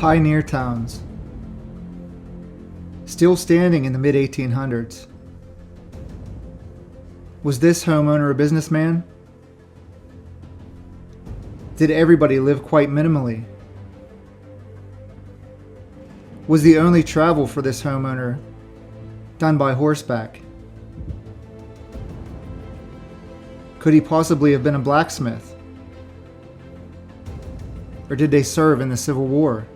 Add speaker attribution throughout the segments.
Speaker 1: pioneer towns. Still standing in the mid-1800s. Was this homeowner a businessman? Did everybody live quite minimally? Was the only travel for this homeowner done by horseback? Could he possibly have been a blacksmith? Or did they serve in the Civil War?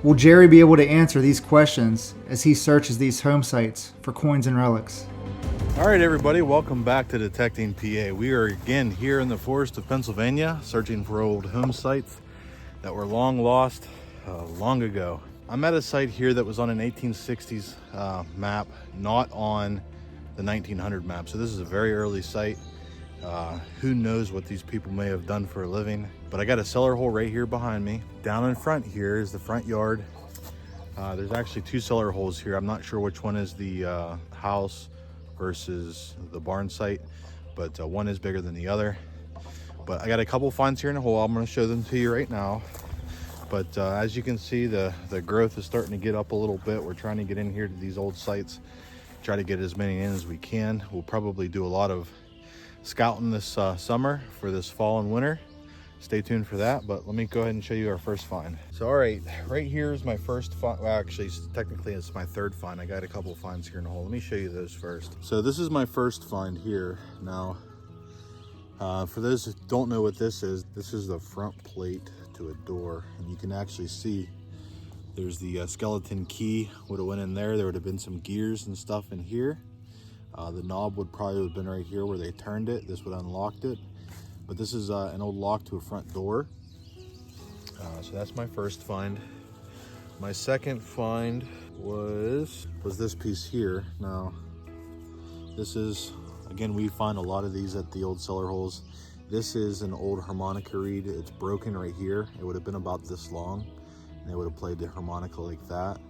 Speaker 1: Will Jerry be able to answer these questions as he searches these home sites for coins and relics?
Speaker 2: All right, everybody, welcome back to Detecting PA. We are again here in the forest of Pennsylvania, searching for old home sites that were long lost long ago. I'm at a site here that was on an 1860s map, not on the 1900 map. So this is a very early site. Who knows what these people may have done for a living, but I got a cellar hole right here behind me. Down in front here is the front yard. There's actually two cellar holes here. I'm not sure which one is the house versus the barn site, but one is bigger than the other. But I got a couple finds here in the hole. I'm going to show them to you right now. But as you can see, the growth is starting to get up a little bit. We're trying to get in here to these old sites, try to get as many in as we can. We'll probably do a lot of scouting this summer for this fall and winter. Stay tuned for that, but let me go ahead and show you our first find. So all right here is my first find. Well, actually technically it's my third find. I got a couple finds here in the hole. Let me show you those first. So this is my first find here. Now for those who don't know what this is the front plate to a door, and you can actually see there's the skeleton key would have went in there. There would have been some gears and stuff in here. The knob would probably have been right here where they turned it. This would have unlocked it. But this is an old lock to a front door. So that's my first find. My second find was this piece here. Now, this is, again, we find a lot of these at the old cellar holes. This is an old harmonica reed. It's broken right here. It would have been about this long, and they would have played the harmonica like that.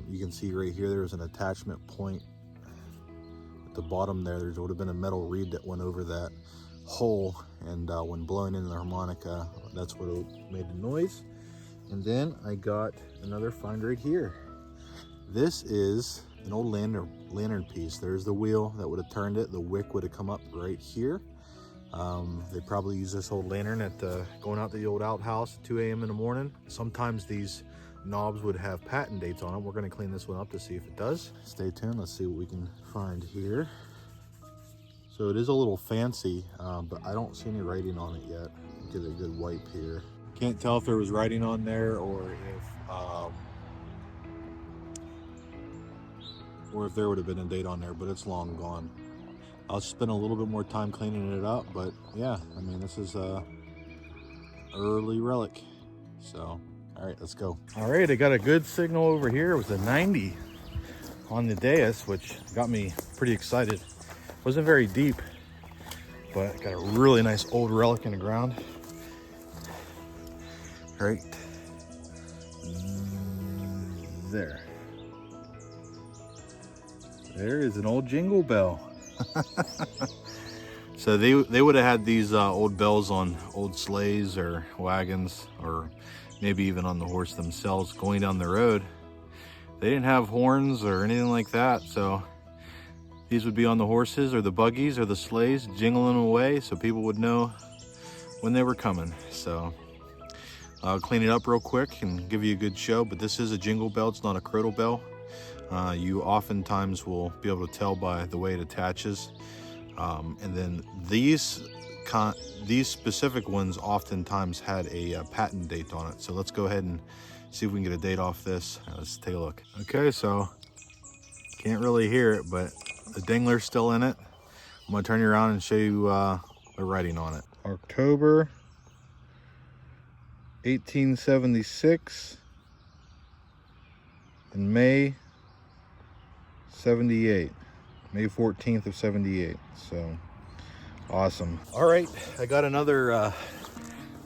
Speaker 2: You can see right here, there's an attachment point at the bottom there. There would have been a metal reed that went over that hole, and when blowing in the harmonica, that's what made the noise. And then I got another find right here. This is an old lantern piece. There's the wheel that would have turned it. The wick would have come up right here. They probably use this old lantern at going out to the old outhouse at 2 a.m. in the morning. Sometimes these knobs would have patent dates on them. We're going to clean this one up to see if it does. Stay tuned. Let's see what we can find here. So it is a little fancy, but I don't see any writing on it yet. Get a good wipe here. Can't tell if there was writing on there or if there would have been a date on there, but it's long gone. I'll spend a little bit more time cleaning it up, but yeah, I mean, this is a early relic. So, all right, let's go. All right, I got a good signal over here. It was a 90 on the dais, which got me pretty excited. Wasn't very deep, but got a really nice old relic in the ground. Right there. There is an old jingle bell. So they would have had these old bells on old sleighs or wagons, or maybe even on the horse themselves going down the road. They didn't have horns or anything like that, so these would be on the horses or the buggies or the sleighs, jingling away so people would know when they were coming. So I'll clean it up real quick and give you a good show, but this is a jingle bell. It's not a cradle bell. You oftentimes will be able to tell by the way it attaches. And then these specific ones oftentimes had a patent date on it. So let's go ahead and see if we can get a date off this. Let's take a look. Okay, so can't really hear it, but the dingler's still in it. I'm gonna turn you around and show you the writing on it. October 1876 and May 78. May 14th of 78. So awesome. All right, I got another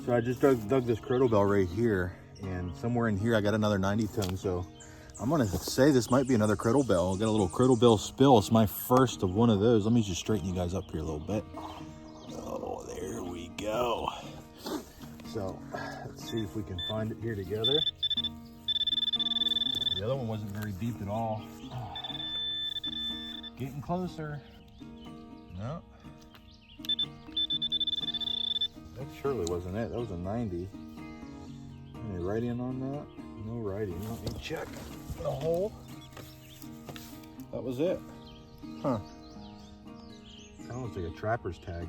Speaker 2: so I just dug this cradle bell right here, and somewhere in here I got another 90 tone. So I'm gonna say this might be another cradle bell. I got a little cradle bell spill. It's my first of one of those. Let me just straighten you guys up here a little bit. Oh, there we go. So Let's see if we can find it here together. The other one wasn't very deep at all. Getting closer. No. That surely wasn't it. That was a 90. Any writing on that? No writing. Let me check the hole. That was it. Huh. Kind of looks like a trapper's tag.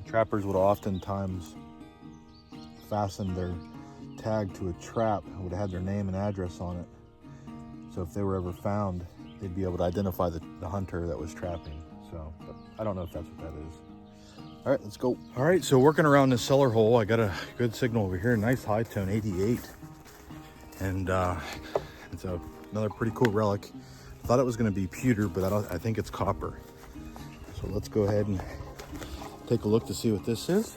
Speaker 2: Trappers would oftentimes fasten their tag to a trap. It would have had their name and address on it. So if they were ever found, they'd be able to identify the hunter that was trapping. So, but I don't know if that's what that is. All right, let's go. All right, so working around this cellar hole, I got a good signal over here. Nice high tone, 88. And it's another pretty cool relic. I thought it was gonna be pewter, but I think it's copper. So let's go ahead and take a look to see what this is.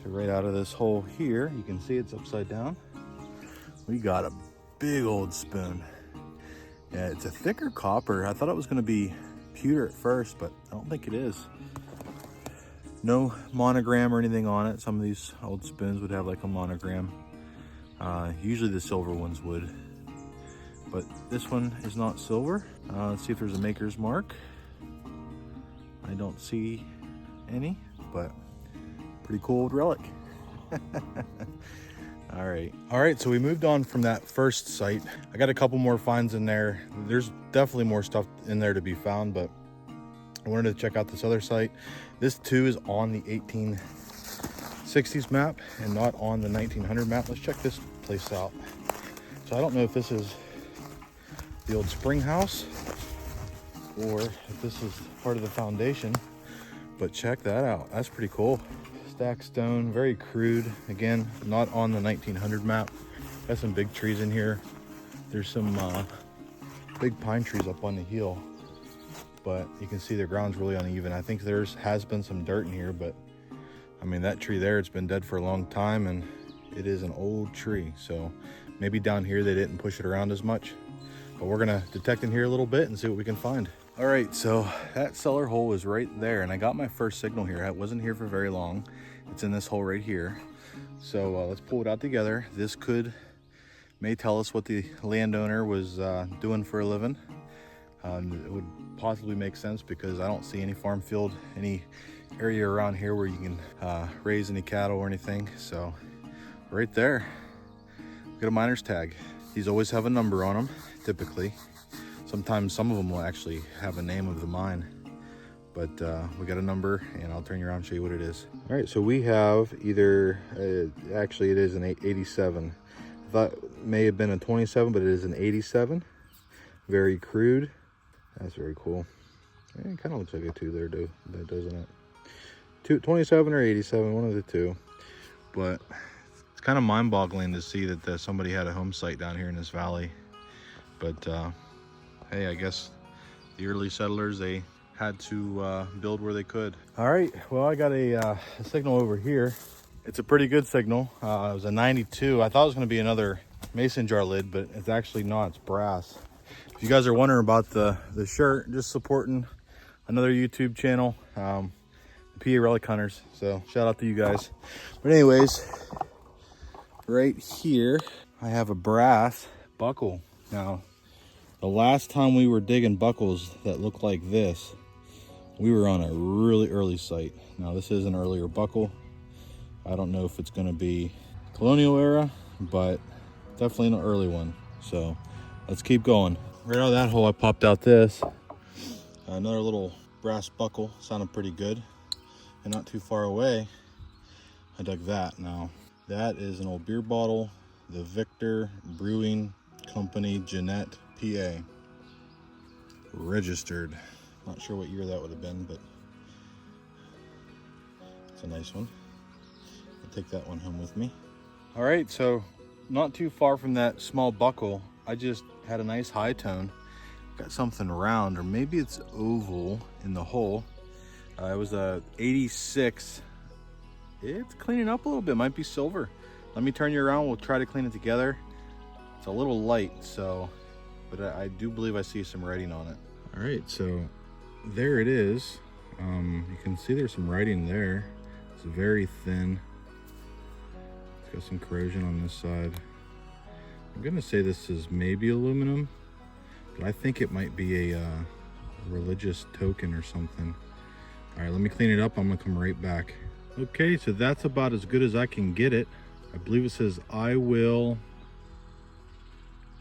Speaker 2: So right out of this hole here, you can see it's upside down. We got a big old spoon. Yeah, it's a thicker copper. I thought it was gonna be pewter at first, but I don't think it is. No monogram or anything on it. Some of these old spoons would have like a monogram. Usually the silver ones would, but this one is not silver. Let's see if there's a maker's mark. I don't see any, but pretty cool old relic. All right, so we moved on from that first site. I got a couple more finds in there. There's definitely more stuff in there to be found, but I wanted to check out this other site. This too is on the 1860s map and not on the 1900 map. Let's check this place out. So I don't know if this is the old spring house or if this is part of the foundation, but check that out. That's pretty cool. Stacked stone, very crude. Again, not on the 1900 map. Got some big trees in here. There's some big pine trees up on the hill, but you can see the ground's really uneven. I think has been some dirt in here, but I mean, that tree there, it's been dead for a long time and it is an old tree. So maybe down here they didn't push it around as much, but we're gonna detect in here a little bit and see what we can find. All right, so that cellar hole is right there, and I got my first signal here. I wasn't here for very long. It's in this hole right here. So let's pull it out together. This may tell us what the landowner was doing for a living. It would possibly make sense because I don't see any farm field, any area around here where you can raise any cattle or anything. So right there, get a miner's tag. These always have a number on them, typically. Sometimes some of them will actually have a name of the mine, but we got a number and I'll turn you around and show you what it is. All right, so we have either, actually it is an 87. I thought it may have been a 27, but it is an 87. Very crude. That's very cool. It kind of looks like a 2 there, doesn't it? 27 or 87, one of the two. But it's kind of mind-boggling to see that somebody had a home site down here in this valley. But hey, I guess the early settlers, they had to build where they could. All right, well, I got a signal over here. It's a pretty good signal. It was a 92. I thought it was gonna be another mason jar lid, but it's actually not, it's brass. If you guys are wondering about the shirt, just supporting another YouTube channel, the PA Relic Hunters. So shout out to you guys. But anyways, right here, I have a brass buckle. Now, the last time we were digging buckles that looked like this, we were on a really early site. Now this is an earlier buckle. I don't know if it's gonna be colonial era, but definitely an early one. So let's keep going. Right out of that hole, I popped out this. Another little brass buckle, sounded pretty good. And not too far away, I dug that. Now, that is an old beer bottle, the Victor Brewing Company, Jeanette, PA. Registered. Not sure what year that would have been, but it's a nice one. I'll take that one home with me. All right, so not too far from that small buckle, I just had a nice high tone. Got something round, or maybe it's oval in the hole. It was a 86. It's cleaning up a little bit, might be silver. Let me turn you around, we'll try to clean it together. It's a little light, so, but I do believe I see some writing on it. All right, so there it is. You can see there's some writing there. It's very thin. Got some corrosion on this side. I'm gonna say this is maybe aluminum, but I think it might be a religious token or something. All right, let me clean it up. I'm gonna come right back. Okay, so that's about as good as I can get it. I believe it says I will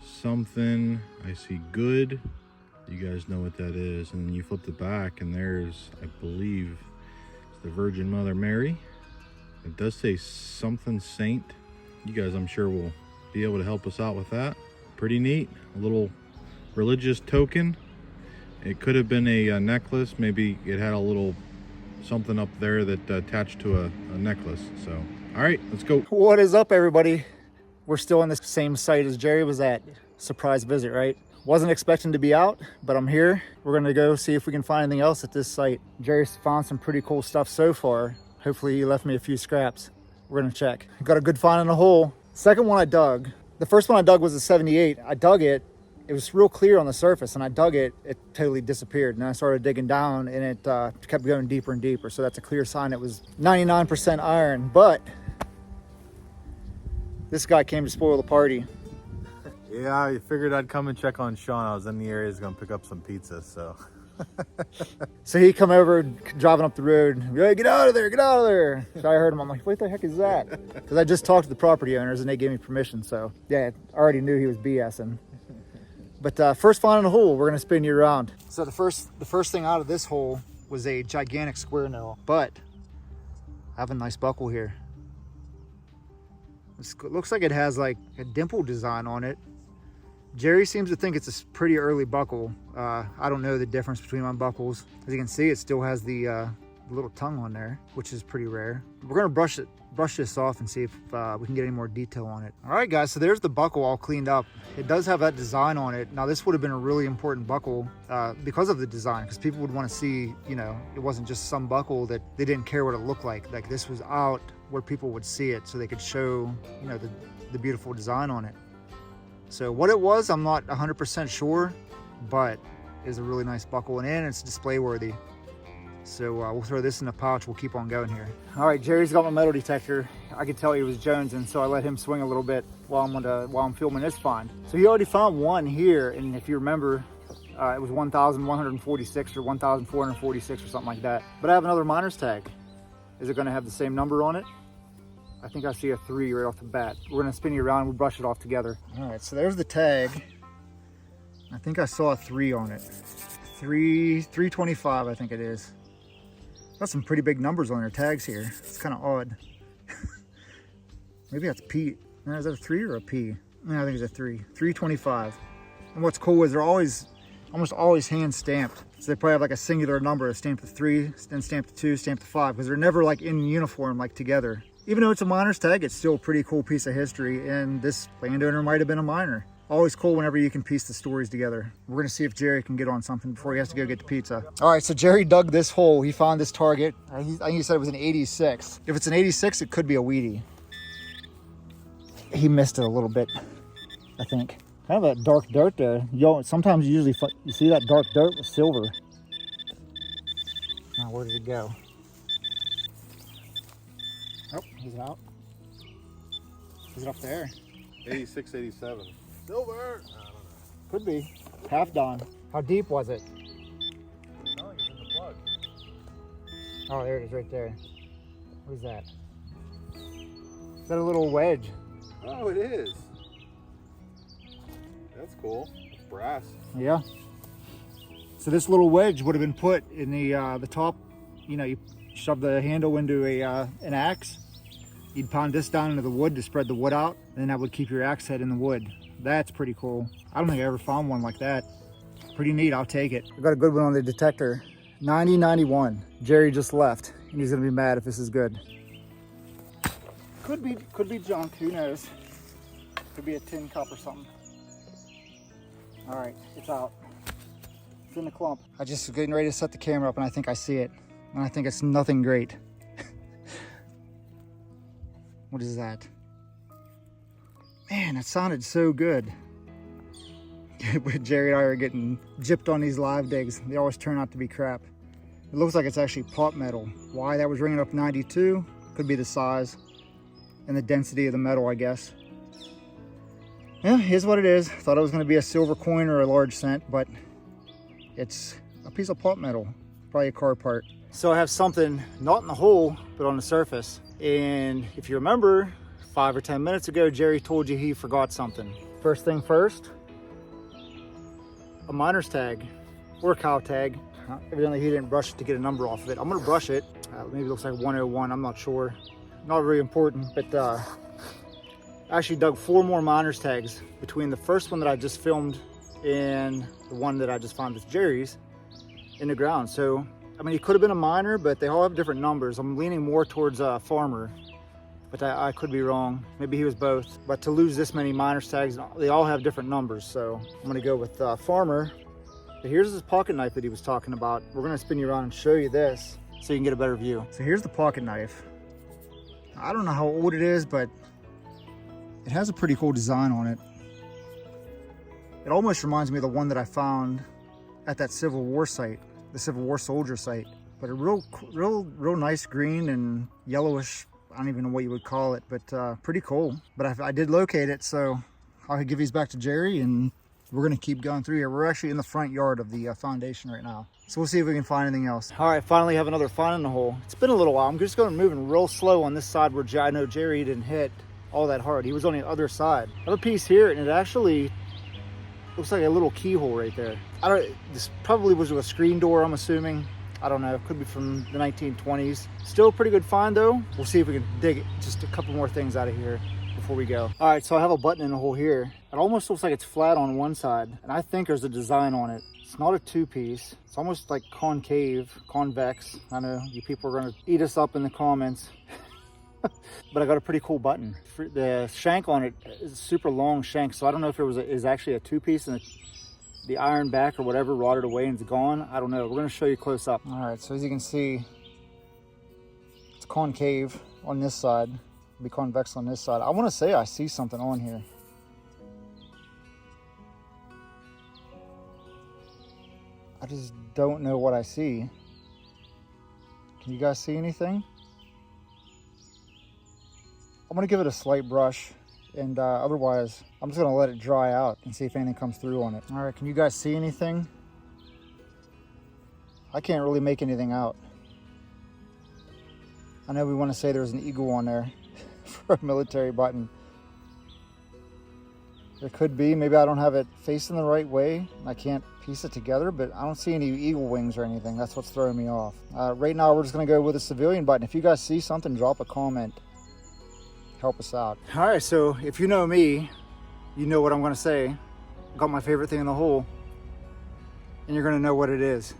Speaker 2: something. I see good. You guys know what that is. And then you flip the back and there's, I believe, it's the Virgin Mother Mary. It does say something saint. You guys, I'm sure, will be able to help us out with that. Pretty neat. A little religious token. It could have been a necklace. Maybe it had a little something up there that attached to a necklace. So, all right, let's go.
Speaker 1: What is up, everybody? We're still on the same site as Jerry was at. Surprise visit, right? Wasn't expecting to be out, but I'm here. We're gonna go see if we can find anything else at this site. Jerry's found some pretty cool stuff so far. Hopefully he left me a few scraps. We're gonna check. Got a good find in the hole. Second one I dug. The first one I dug was a 78. I dug it. It was real clear on the surface, and I dug it. It totally disappeared. And I started digging down, and it kept going deeper and deeper. So that's a clear sign it was 99% iron. But this guy came to spoil the party.
Speaker 2: Yeah, I figured I'd come and check on Sean. I was in the area, he's gonna pick up some pizza, so.
Speaker 1: So he come over, driving up the road. Hey, get out of there, get out of there. So I heard him, I'm like, what the heck is that? Because I just talked to the property owners and they gave me permission. So yeah, I already knew he was BSing. But first find in the hole, we're gonna spin you around. So the first thing out of this hole was a gigantic square nail, but I have a nice buckle here. It looks like it has like a dimple design on it. Jerry seems to think it's a pretty early buckle. I don't know the difference between my buckles. As you can see, it still has the little tongue on there, which is pretty rare. We're gonna brush this off and see if we can get any more detail on it. All right, guys, so there's the buckle all cleaned up. It does have that design on it. Now, this would have been a really important buckle because of the design, because people would want to see, you know, it wasn't just some buckle that they didn't care what it looked like. Like, this was out where people would see it so they could show, you know, the beautiful design on it. So what it was, I'm not 100% sure, but it's a really nice buckle, and it's display worthy. So we'll throw this in the pouch. We'll keep on going here. All right, Jerry's got my metal detector. I could tell he was jonesing, so I let him swing a little bit while I'm filming this find. So he already found one here, and if you remember, it was 1,146 or 1,446 or something like that. But I have another miner's tag. Is it going to have the same number on it? I think I see a 3 right off the bat. We're gonna spin you around and we'll brush it off together. All right, so there's the tag. I think I saw a 3 on it. 325, I think it is. Got some pretty big numbers on their tags here. It's kind of odd. Maybe that's P. No, is that a 3 or a P? No, I think it's a 3. 325. And what's cool is they're almost always hand stamped. So they probably have like a singular number, stamp the 3, then stamp the 2, stamp the 5, because they're never like in uniform, like together. Even though it's a miner's tag, it's still a pretty cool piece of history, and this landowner might have been a miner. Always cool whenever you can piece the stories together. We're gonna see if Jerry can get on something before he has to go get the pizza. All right, so Jerry dug this hole. He found this target. I think he said it was an 86. If it's an 86, it could be a weedy. He missed it a little bit, I think. Kind of a dark dirt there. Sometimes you see that dark dirt with silver. Now, where did it go? Oh, is it out? Is it up there?
Speaker 2: 86, 87. Silver! I don't know.
Speaker 1: Could be. Half done. How deep was it?
Speaker 2: No, it's in the plug.
Speaker 1: Oh, there it is right there. What is that? Is that a little wedge?
Speaker 2: Oh, it is. That's cool. It's brass.
Speaker 1: Yeah. So this little wedge would have been put in the top. You know, you shove the handle into an axe. You'd pound this down into the wood to spread the wood out, and then that would keep your axe head in the wood. That's pretty cool. I don't think I ever found one like that. Pretty neat, I'll take it. I got a good one on the detector. 9091. Jerry just left, and he's gonna be mad if this is good. Could be junk, who knows? Could be a tin cup or something. All right, it's out. It's in the clump. I just was getting ready to set the camera up, and I think I see it. And I think it's nothing great. What is that? Man, it sounded so good. Jerry and I are getting gypped on these live digs. They always turn out to be crap. It looks like it's actually pot metal. Why that was ringing up 92? Could be the size. and the density of the metal, I guess. Yeah, here's what it is. Thought it was going to be a silver coin or a large cent, but it's a piece of pot metal, probably a car part. So I have something not in the hole, but on the surface. And if you remember, 5 or 10 minutes ago, Jerry told you he forgot something. First thing first, a miner's tag or a cow tag. Evidently he didn't brush it to get a number off of it. I'm gonna brush it. Maybe it looks like 101, I'm not sure. Not very important, but I actually dug 4 more miner's tags between the first one that I just filmed and the one that I just found with Jerry's in the ground. So, I mean, he could have been a miner, but they all have different numbers. I'm leaning more towards a farmer, but I could be wrong. Maybe he was both. But to lose this many miner's tags, they all have different numbers. So I'm gonna go with farmer. But here's his pocket knife that he was talking about. We're gonna spin you around and show you this so you can get a better view. So here's the pocket knife. I don't know how old it is, but it has a pretty cool design on it. It almost reminds me of the one that I found at that Civil War site, the Civil War soldier site. But a real nice green and yellowish, I don't even know what you would call it, but pretty cool. But I did locate it, so I'll give these back to Jerry, and we're gonna keep going through here. We're actually in the front yard of the foundation right now. So we'll see if we can find anything else. All right, finally have another find in the hole. It's been a little while. I'm just going moving real slow on this side where I know Jerry didn't hit all that hard. He was on the other side. I have a piece here, and it actually looks like a little keyhole right there. This probably was a screen door, I'm assuming. I don't know, it could be from the 1920s. Still a pretty good find though. We'll see if we can dig just a couple more things out of here before we go. All right, so I have a button in the hole here. It almost looks like it's flat on one side, and I think there's a design on it. It's not a 2-piece. It's almost like concave, convex. I know you people are gonna eat us up in the comments. But I got a pretty cool button. The shank on it is a super long shank, so I don't know if it is actually a 2-piece and the iron back or whatever rotted away and it's gone. I don't know. We're gonna show you close up. All right, so as you can see, it's concave on this side, it'll be convex on this side. I wanna say I see something on here. I just don't know what I see. Can you guys see anything? I'm gonna give it a slight brush, and otherwise I'm just gonna let it dry out and see if anything comes through on it. All right, can you guys see anything? I can't really make anything out. I know we want to say there's an eagle on there for a military button. There could be, maybe I don't have it facing the right way and I can't piece it together, but I don't see any eagle wings or anything. That's what's throwing me off. Right now we're just gonna go with a civilian button. If you guys see something, drop a comment. Help us out. All right, so if you know me, you know what I'm gonna say. Got my favorite thing in the hole, and you're gonna know what it is.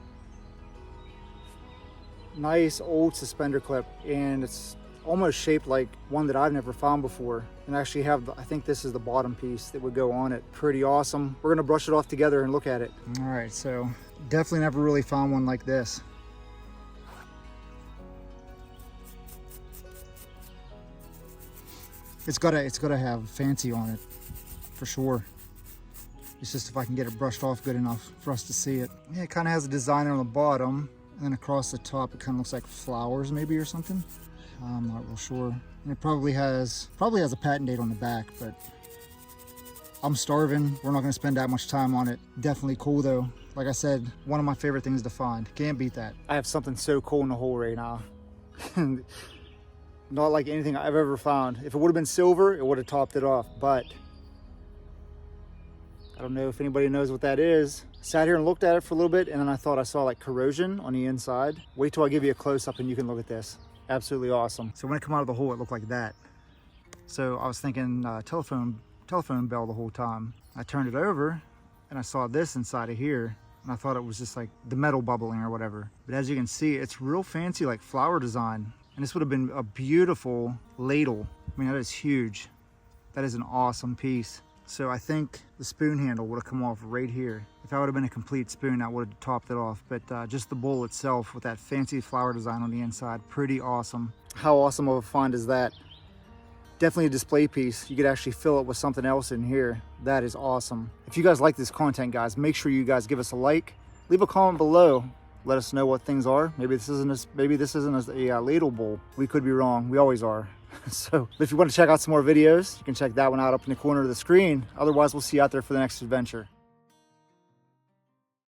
Speaker 1: Nice old suspender clip, and it's almost shaped like one that I've never found before. And actually I think this is the bottom piece that would go on it. Pretty awesome. We're gonna brush it off together and look at it. All right, so definitely never really found one like this. It's gotta have fancy on it, for sure. It's just if I can get it brushed off good enough for us to see it. Yeah, it kind of has a design on the bottom, and then across the top it kind of looks like flowers maybe or something. I'm not real sure. And it probably has a patent date on the back, but I'm starving. We're not gonna spend that much time on it. Definitely cool though. Like I said, one of my favorite things to find. Can't beat that. I have something so cool in the hole right now. Not like anything I've ever found. If it would have been silver, it would have topped it off, but I don't know if anybody knows what that is. Sat here and looked at it for a little bit, and then I thought I saw like corrosion on the inside. Wait till I give you a close-up and you can look at this. Absolutely awesome. So when it came out of the hole, it looked like that. So I was thinking telephone bell the whole time. I turned it over and I saw this inside of here, and I thought it was just like the metal bubbling or whatever. But as you can see, it's real fancy, like flower design. And this would have been a beautiful ladle. I mean, that is huge. That is an awesome piece. So I think the spoon handle would have come off right here. If that would have been a complete spoon, that would have topped it off. But just the bowl itself with that fancy flower design on the inside, pretty awesome. How awesome of a find is that? Definitely a display piece. You could actually fill it with something else in here. That is awesome. If you guys like this content, guys, make sure you guys give us a like. Leave a comment below Let us know what things are. Maybe this isn't a ladle bowl. We could be wrong. We always are. So if you want to check out some more videos, you can check that one out up in the corner of the screen. Otherwise, we'll see you out there for the next adventure.